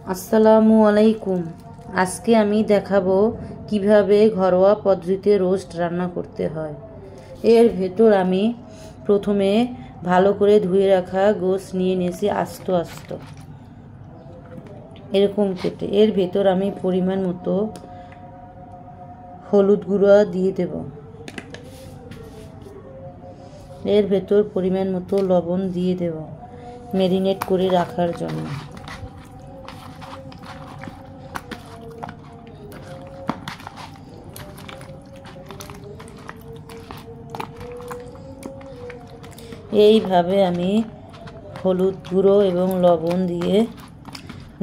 আসসালামু আলাইকুম। আজকে আমি দেখাবো কিভাবে ঘরোয়া পদ্ধতিতে রোস্ট রান্না করতে হয়। এর ভেতর আমি প্রথমে ভালো করে ধুয়ে রাখা গোশ নিয়ে নিয়েছি আস্ত আস্ত এরকম কেটে। এর ভেতর আমি পরিমাণ মতো হলুদ গুঁড়া দিয়ে দেব। এর ভেতর পরিমাণ মতো লবণ দিয়ে দেব ম্যারিনেট করে রাখার জন্য। এইভাবে আমি হলুদ গুঁড়ো এবং লবণ দিয়ে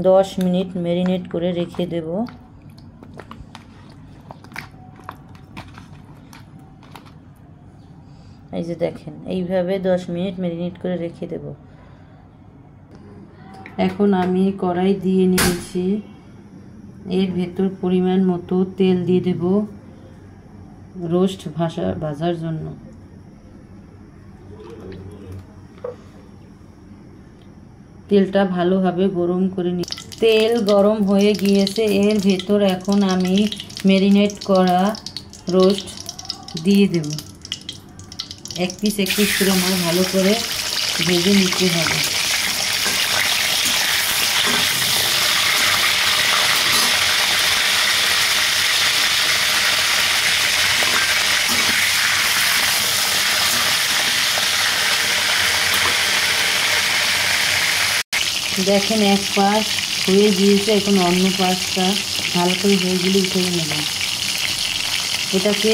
10 মিনিট ম্যারিনেট করে রেখে দেব। এই যে দেখেন, এইভাবে 10 মিনিট ম্যারিনেট করে রেখে দেব। এখন আমি কড়াই দিয়ে নিয়েছি, এর ভেতর পরিমাণ মতো তেল দিয়ে দেব রোস্ট ভাজার জন্য। তেলটা ভালোভাবে গরম করে নিই। তেল গরম হয়ে গিয়েছে, এর ভেতর এখন আমি ম্যারিনেট করা রোস্ট দিয়ে দেব। এক পিস করে আমার ভালো করে ভেজে নিতে হবে। দেখেন, এক পাশ হয়ে গিয়েছে, এখন অন্য পাশটা হালকা হয়ে গেলে উঠে নেব। এটাকে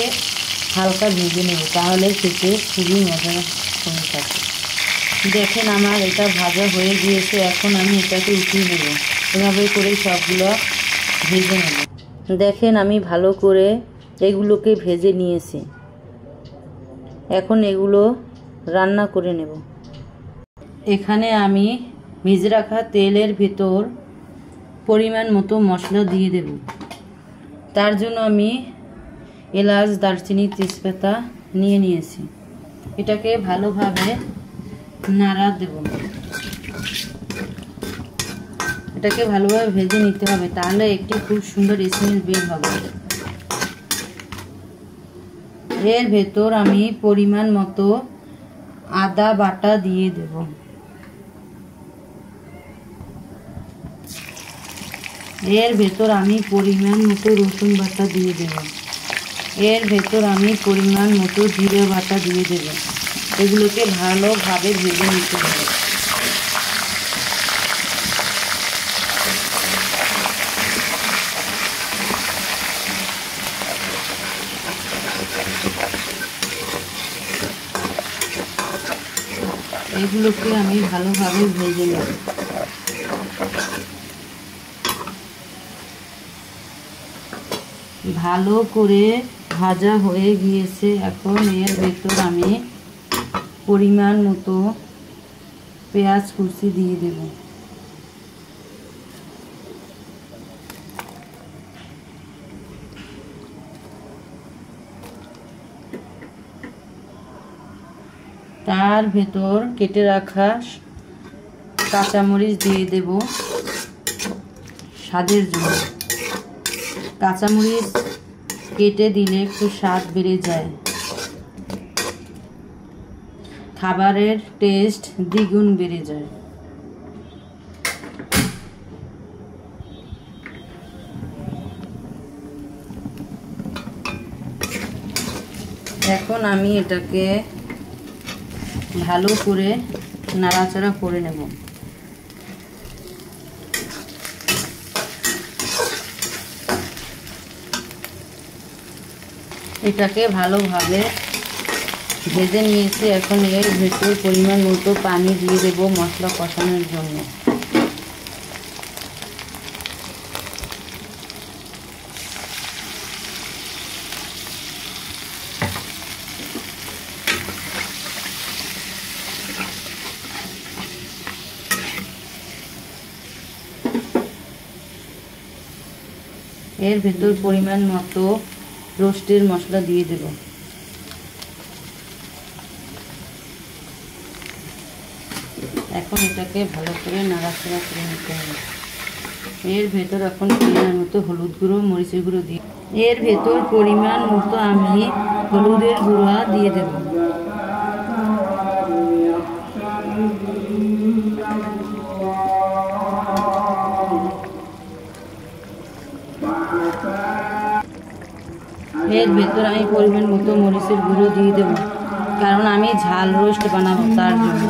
হালকা ভেজে নেব, তাহলে খেতে খুবই মজা হয়ে থাকে। দেখেন, আমার এটা ভাজা হয়ে গিয়েছে, এখন আমি এটাকে উঠিয়ে নেব। এভাবে করে সবগুলো ভেজে নেব। দেখেন, আমি ভালো করে এগুলোকে ভেজে নিয়েছি। এখন এগুলো রান্না করে নেব। এখানে আমি ভেজে রাখা তেলের ভেতর পরিমাণ মতো মশলা দিয়ে দেব। তার জন্য আমি এলাচ, দারচিনি, তেজপাতা নিয়ে নিয়েছি। এটাকে ভালোভাবে নাড়া দেব। এটাকে ভালোভাবে ভেজে নিতে হবে, তাহলে একটি খুব সুন্দর স্মেল বের হবে। এর ভেতর আমি পরিমাণ মতো আদা বাটা দিয়ে দেব। এর ভেতর আমি পরিমাণ মতো রসুন বাটা দিয়ে দেব। এর ভেতর আমি পরিমাণ মতো জিরে বাটা দিয়ে দেব। এগুলোকে ভালোভাবে ভেজে নিতে হবে। এগুলোকে আমি ভালোভাবে ভেজে নেব। ভালো করে ভাজা হয়ে গিয়েছে, এখন এর ভেতর আমি পরিমাণ মতো পেঁয়াজ কুচি দিয়ে দেব। তার ভেতর কেটে রাখা কাঁচামরিচ দিয়ে দেব স্বাদের জন্য। কাঁচামরিচ কেটে দিলে একটু স্বাদ বেড়ে যায়, খাবারের টেস্ট দ্বিগুণ বেড়ে যায়। এখন আমি এটাকে ভালো করে নাড়াচাড়া করে নেব। এটাকে ভালোভাবে ভেজে নিয়েছি, এখন এর ভেতর পরিমাণ মতো পানি দিয়ে দেব মশলা কষানোর জন্য। এর ভেতর পরিমাণ মতো রোস্টের মশলা দিয়ে দেব। এখন এটাকে ভালো করে নাড়াচাড়া করে নিতে হবে। এর ভেতর এখন পরিমাণ মতো হলুদ গুঁড়ো, মরিচের গুঁড়ো দিয়ে এর ভেতর পরিমাণ মতো আমি হলুদের গুঁড়া দিয়ে দেব। এর ভেতর আমি পরিমাণ মতো মরিচের গুঁড়ো দিয়ে দেব, কারণ আমি ঝাল রোস্ট বানাবো তার জন্য।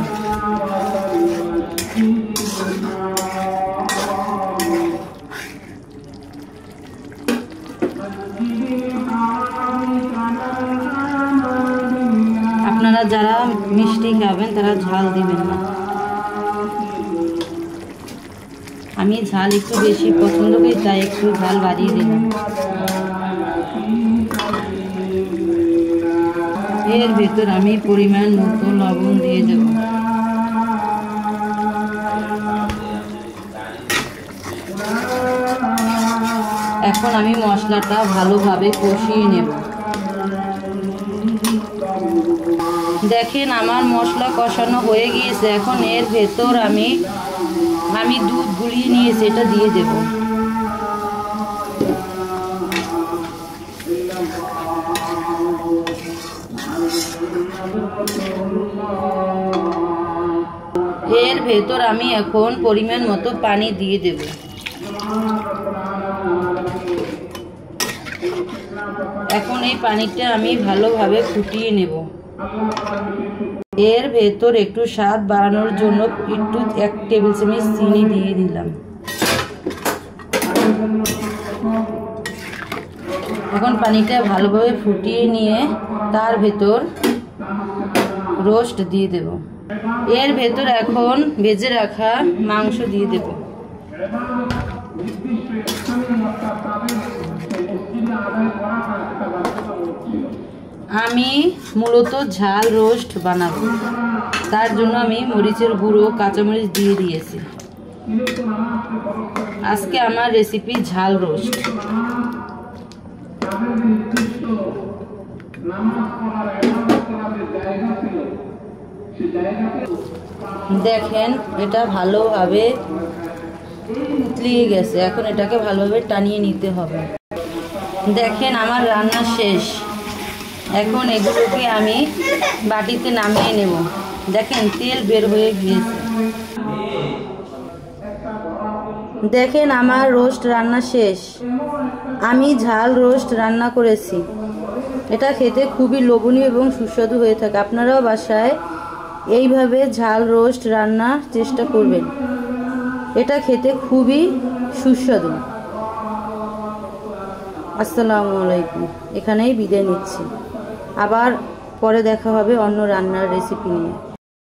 আপনারা যারা মিষ্টি খাবেন তারা ঝাল দিবেন না। আমি ঝাল একটু বেশি পছন্দ করি, তাই একটু ঝাল বাড়িয়ে দিলাম। এর ভেতর আমি পরিমাণ মতো লবণ দিয়ে দেব। এখন আমি মশলাটা ভালোভাবে কষিয়ে নেব। দেখেন আমার মশলা কষানো হয়ে গিয়েছে। এখন এর ভেতর আমি দুধ গুলিয়ে নিয়েছি, এটা দিয়ে দেব। এর ভেতর আমি এখন পরিমাণ মতো পানি দিয়ে দেব। এখন এই পানিটা আমি ভালোভাবে ফুটিয়ে নেব। এর ভেতর একটু স্বাদ বাড়ানোর জন্য একটু 1 টেবিল চামচ চিনি দিয়ে দিলাম। এখন পানিটা ভালোভাবে ফুটিয়ে নিয়ে তার ভেতর রোস্ট দিয়ে দেব। এর ভেতর এখন ভেজে রাখা মাংস দিয়ে দেব। আমি মূলত ঝাল রোস্ট বানাবো, তার জন্য আমি মরিচের গুঁড়ো, কাঁচামরিচ দিয়ে দিয়েছি। আজকে আমার রেসিপি ঝাল রোস্ট। দেখেন এটা ভালোভাবে উতলিয়ে গেছে। এখন এটাকে ভালোভাবে টানিয়ে নিতে হবে। দেখেন আমার রান্না শেষ। এখন এগুলোকে আমি বাটিতে নামিয়ে নেব। দেখেন তেল বের হয়ে গিয়েছে। দেখেন আমার রোস্ট রান্না শেষ। আমি ঝাল রোস্ট রান্না করেছি। এটা খেতে খুবই লোভনীয় এবং সুস্বাদু হয়ে থাকে। আপনারাও বাসায় এইভাবে ঝাল রোস্ট রান্নার চেষ্টা করবেন। এটা খেতে খুবই সুস্বাদু। আসসালামু আলাইকুম। এখানেই বিদায় নিচ্ছি। আবার পরে দেখা হবে অন্য রান্নার রেসিপি নিয়ে।